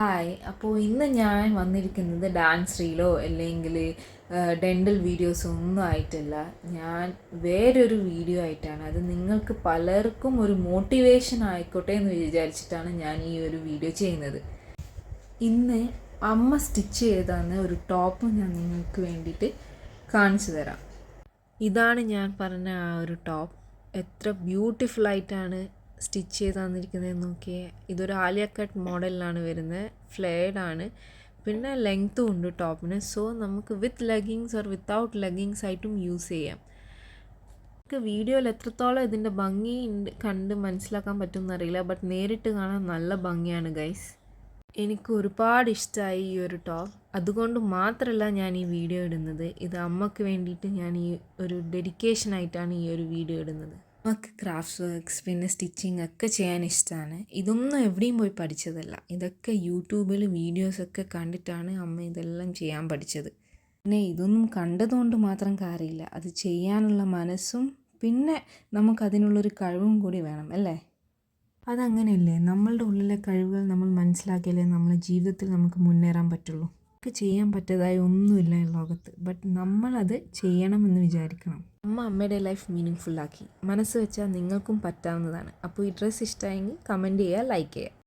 Hi. അപ്പോൾ ഇന്ന് ഞാൻ വന്നിരിക്കുന്നത് ഡാൻസ് റീലോ അല്ലെങ്കിൽ ഡെൻ്റൽ വീഡിയോസോ ഒന്നും ആയിട്ടല്ല. ഞാൻ വേറൊരു വീഡിയോ ആയിട്ടാണ്. അത് നിങ്ങൾക്ക് പലർക്കും ഒരു മോട്ടിവേഷൻ ആയിക്കോട്ടെ എന്ന് വിചാരിച്ചിട്ടാണ് ഞാൻ ഈ ഒരു വീഡിയോ ചെയ്യുന്നത്. ഇന്ന് അമ്മ സ്റ്റിച്ച് ചെയ്താന്ന് ഒരു ടോപ്പ് ഞാൻ നിങ്ങൾക്ക് വേണ്ടിയിട്ട് കാണിച്ചു തരാം. ഇതാണ് ഞാൻ പറഞ്ഞ ആ ഒരു ടോപ്പ്. എത്ര ബ്യൂട്ടിഫുള്ളായിട്ടാണ് സ്റ്റിച്ച് ചെയ്ത് തന്നിരിക്കുന്നത് നോക്കിയേ. ഇതൊരു ആലിയ കട്ട് മോഡലിലാണ് വരുന്നത്. ഫ്ലെയർഡ് ആണ്, പിന്നെ ലെങ്ത്തും ഉണ്ട് ടോപ്പിന്. സോ നമുക്ക് വിത്ത് ലെഗിങ്സ് ഓർ വിത്തൗട്ട് ലെഗിങ്സ് ആയിട്ടും യൂസ് ചെയ്യാം. നമുക്ക് വീഡിയോയിൽ എത്രത്തോളം ഇതിൻ്റെ ഭംഗി കണ്ട് മനസ്സിലാക്കാൻ പറ്റുമെന്നറിയില്ല, ബട്ട് നേരിട്ട് കാണാൻ നല്ല ഭംഗിയാണ് ഗൈസ്. എനിക്ക് ഒരുപാട് ഇഷ്ടമായി ഈ ഒരു ടോപ്പ്. അതുകൊണ്ട് മാത്രമല്ല ഞാൻ ഈ വീഡിയോ ഇടുന്നത്. ഇത് അമ്മയ്ക്ക് വേണ്ടിയിട്ട് ഞാൻ ഈ ഒരു ഡെഡിക്കേഷനായിട്ടാണ് ഈ ഒരു വീഡിയോ ഇടുന്നത്. അമ്മക്ക് ക്രാഫ്റ്റ് വർക്ക്സ് പിന്നെ സ്റ്റിച്ചിങ് ഒക്കെ ചെയ്യാൻ ഇഷ്ടമാണ്. ഇതൊന്നും എവിടെയും പോയി പഠിച്ചതല്ല. ഇതൊക്കെ യൂട്യൂബിൽ വീഡിയോസൊക്കെ കണ്ടിട്ടാണ് അമ്മ ഇതെല്ലാം ചെയ്യാൻ പഠിച്ചത്. പിന്നെ ഇതൊന്നും കണ്ടതുകൊണ്ട് മാത്രം കാര്യമില്ല, അത് ചെയ്യാനുള്ള മനസ്സും പിന്നെ നമുക്കതിനുള്ളൊരു കഴിവും കൂടി വേണം അല്ലേ. അതങ്ങനെയല്ലേ, നമ്മളുടെ ഉള്ളിലെ കഴിവുകൾ നമ്മൾ മനസ്സിലാക്കിയാലേ നമ്മുടെ ജീവിതത്തിൽ നമുക്ക് മുന്നേറാൻ പറ്റുള്ളൂ. നമുക്ക് ചെയ്യാൻ പറ്റതായി ഒന്നുമില്ല ഈ ലോകത്ത്, ബട്ട് നമ്മളത് ചെയ്യണമെന്ന് വിചാരിക്കണം. അമ്മയുടെ ലൈഫ് മീനിങ് ഫുള്ളാക്കി. മനസ്സ് വെച്ചാൽ നിങ്ങൾക്കും പറ്റാവുന്നതാണ്. അപ്പോൾ ഈ ഡ്രസ്സ് ഇഷ്ടമായെങ്കിൽ കമൻറ്റ് ചെയ്യുക, ലൈക്ക് ചെയ്യുക.